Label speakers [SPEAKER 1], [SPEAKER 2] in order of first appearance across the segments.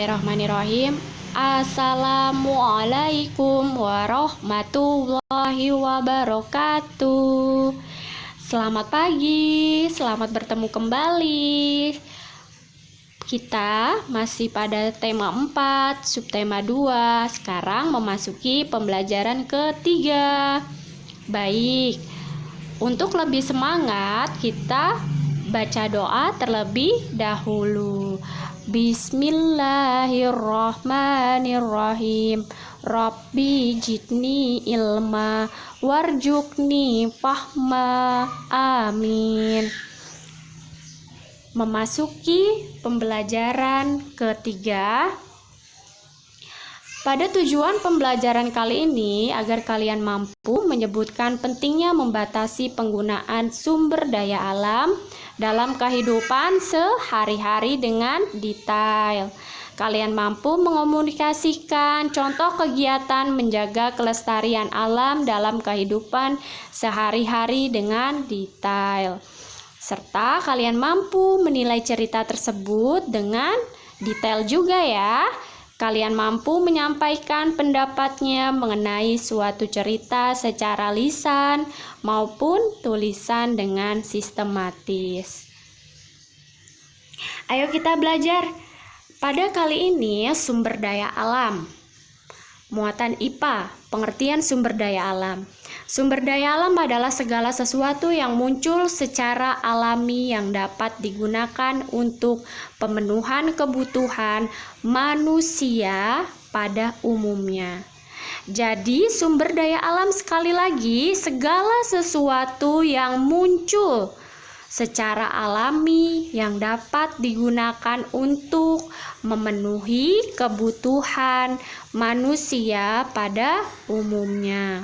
[SPEAKER 1] Bismillahirrahmanirrahim. Assalamualaikum warahmatullahi wabarakatuh. Selamat pagi, selamat bertemu kembali. Kita masih pada tema 4, subtema 2. Sekarang memasuki pembelajaran ketiga. Baik, untuk lebih semangat kita baca doa terlebih dahulu. Bismillahirrahmanirrahim. Rabbi jidni ilma warjukni fahma. Amin. Memasuki pembelajaran ketiga. Pada tujuan pembelajaran kali ini agar kalian mampu menyebutkan pentingnya membatasi penggunaan sumber daya alam dalam kehidupan sehari-hari dengan detail. Kalian mampu mengomunikasikan contoh kegiatan menjaga kelestarian alam dalam kehidupan sehari-hari dengan detail. Serta kalian mampu menilai cerita tersebut dengan detail juga ya. Kalian mampu menyampaikan pendapatnya mengenai suatu cerita secara lisan maupun tulisan dengan sistematis. Ayo kita belajar. Pada kali ini sumber daya alam. Muatan IPA, pengertian sumber daya alam. Sumber daya alam adalah segala sesuatu yang muncul secara alami yang dapat digunakan untuk pemenuhan kebutuhan manusia pada umumnya. Jadi, sumber daya alam sekali lagi segala sesuatu yang muncul secara alami yang dapat digunakan untuk memenuhi kebutuhan manusia pada umumnya.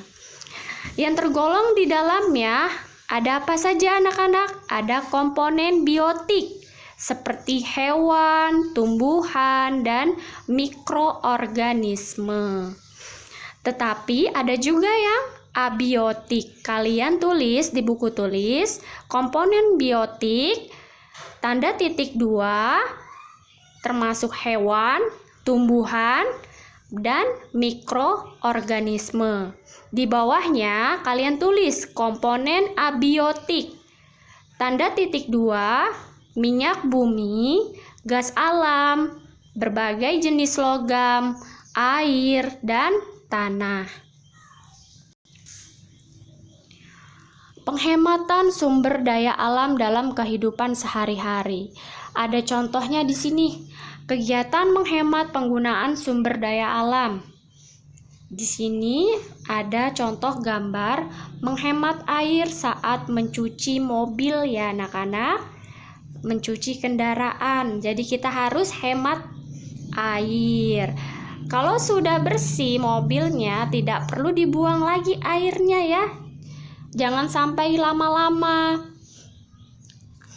[SPEAKER 1] Yang tergolong di dalamnya ada apa saja anak-anak? Ada komponen biotik seperti hewan, tumbuhan, dan mikroorganisme. Tetapi ada juga yang abiotik. Kalian tulis di buku tulis komponen biotik tanda titik 2 termasuk hewan, tumbuhan, dan mikroorganisme. Di bawahnya kalian tulis komponen abiotik tanda titik 2 minyak bumi, gas alam, berbagai jenis logam, air, dan tanah. Penghematan sumber daya alam dalam kehidupan sehari-hari. Ada contohnya di sini. Kegiatan menghemat penggunaan sumber daya alam. Di sini ada contoh gambar menghemat air saat mencuci mobil ya anak-anak. Mencuci kendaraan. Jadi kita harus hemat air. Kalau sudah bersih mobilnya tidak perlu dibuang lagi airnya ya. Jangan sampai lama-lama.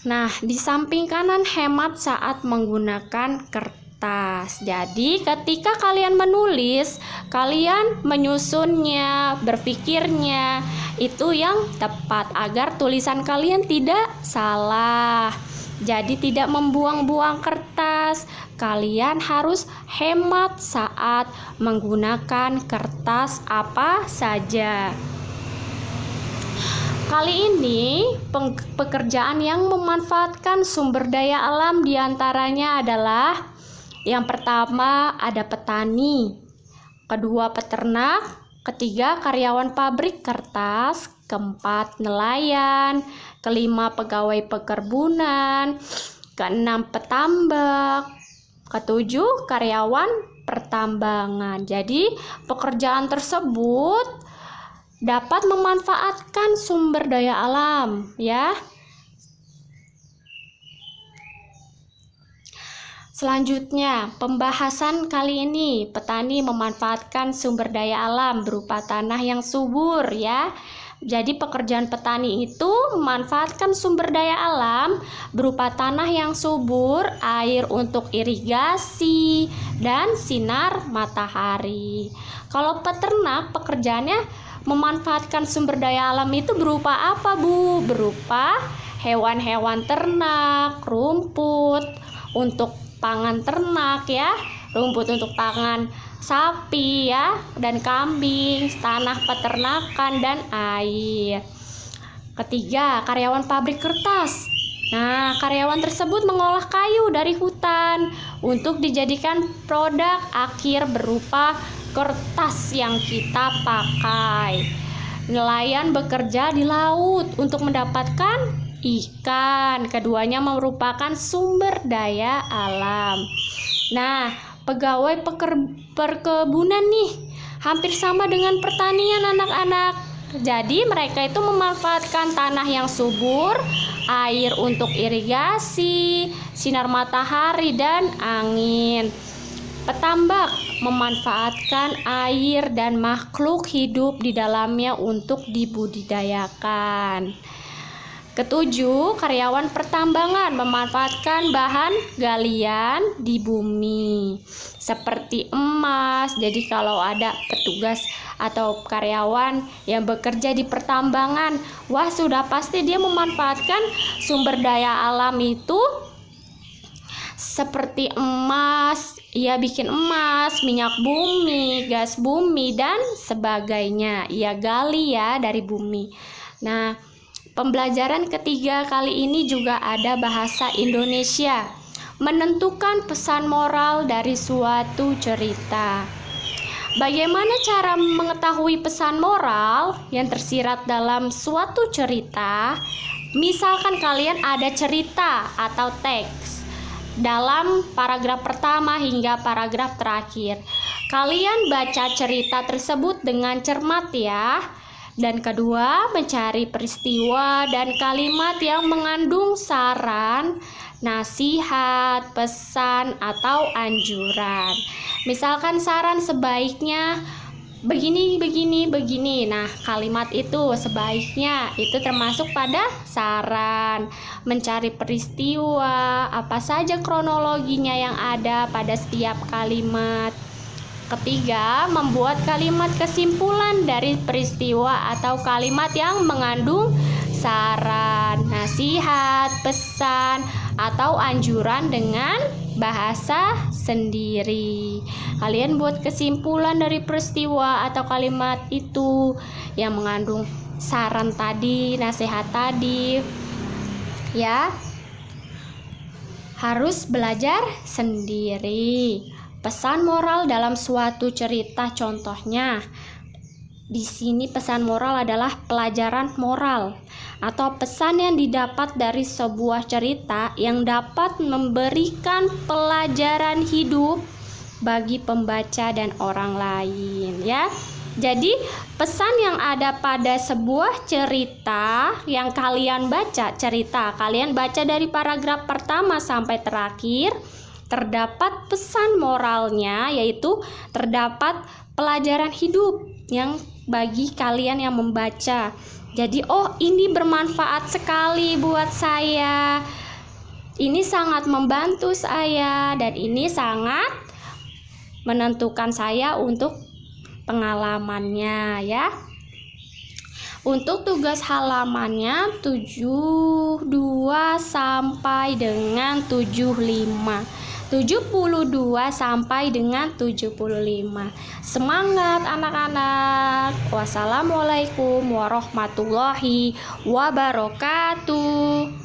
[SPEAKER 1] Nah, di samping kanan hemat saat menggunakan kertas. Jadi, ketika kalian menulis, kalian menyusunnya, berpikirnya, itu yang tepat agar tulisan kalian tidak salah. Jadi, tidak membuang-buang kertas. Kalian harus hemat saat menggunakan kertas apa saja. Kali ini pekerjaan yang memanfaatkan sumber daya alam diantaranya adalah yang pertama ada petani, kedua peternak, ketiga karyawan pabrik kertas, keempat nelayan, kelima pegawai perkebunan, keenam petambak, ketujuh karyawan pertambangan. Jadi pekerjaan tersebut dapat memanfaatkan sumber daya alam ya. Selanjutnya, pembahasan kali ini petani memanfaatkan sumber daya alam berupa tanah yang subur ya. Jadi pekerjaan petani itu memanfaatkan sumber daya alam berupa tanah yang subur, air untuk irigasi, dan sinar matahari. Kalau peternak pekerjaannya memanfaatkan sumber daya alam itu berupa apa, Bu? Berupa hewan-hewan ternak, rumput untuk pangan ternak ya, rumput untuk pangan sapi ya dan kambing, tanah peternakan dan air. Ketiga, karyawan pabrik kertas. Nah, karyawan tersebut mengolah kayu dari hutan untuk dijadikan produk akhir berupa kertas yang kita pakai. Nelayan bekerja di laut untuk mendapatkan ikan. Keduanya merupakan sumber daya alam. Nah, pegawai perkebunan nih hampir sama dengan pertanian anak-anak. Jadi mereka itu memanfaatkan tanah yang subur, air untuk irigasi, sinar matahari dan angin. Petambak memanfaatkan air dan makhluk hidup di dalamnya untuk dibudidayakan. Ketujuh, karyawan pertambangan memanfaatkan bahan galian di bumi seperti emas. Jadi kalau ada petugas atau karyawan yang bekerja di pertambangan, wah sudah pasti dia memanfaatkan sumber daya alam itu seperti emas, ia bikin emas, minyak bumi, gas bumi dan sebagainya. Ia gali ya dari bumi. Nah, pembelajaran ketiga kali ini juga ada bahasa Indonesia. Menentukan pesan moral dari suatu cerita. Bagaimana cara mengetahui pesan moral yang tersirat dalam suatu cerita? Misalkan kalian ada cerita atau teks dalam paragraf pertama hingga paragraf terakhir. Kalian baca cerita tersebut dengan cermat ya. Dan kedua, mencari peristiwa dan kalimat yang mengandung saran, nasihat, pesan, atau anjuran. Misalkan saran sebaiknya begini. Nah, kalimat itu sebaiknya itu termasuk pada saran. Mencari peristiwa, apa saja kronologinya yang ada pada setiap kalimat. Ketiga, membuat kalimat kesimpulan dari peristiwa atau kalimat yang mengandung saran, nasihat, pesan, atau anjuran dengan bahasa sendiri. Kalian buat kesimpulan dari peristiwa atau kalimat itu yang mengandung saran tadi, nasihat tadi. Ya, harus belajar sendiri. Pesan moral dalam suatu cerita, contohnya di sini pesan moral adalah pelajaran moral atau pesan yang didapat dari sebuah cerita yang dapat memberikan pelajaran hidup bagi pembaca dan orang lain ya. Jadi pesan yang ada pada sebuah cerita yang kalian baca, kalian baca dari paragraf pertama sampai terakhir, terdapat pesan moralnya, yaitu terdapat pelajaran hidup yang bagi kalian yang membaca. Jadi, oh ini bermanfaat sekali buat saya. Ini sangat membantu saya dan ini sangat menentukan saya untuk pengalamannya ya. Untuk tugas halamannya 72 sampai dengan 75. 72 sampai dengan 75. Semangat anak-anak. Wassalamualaikum warahmatullahi wabarakatuh.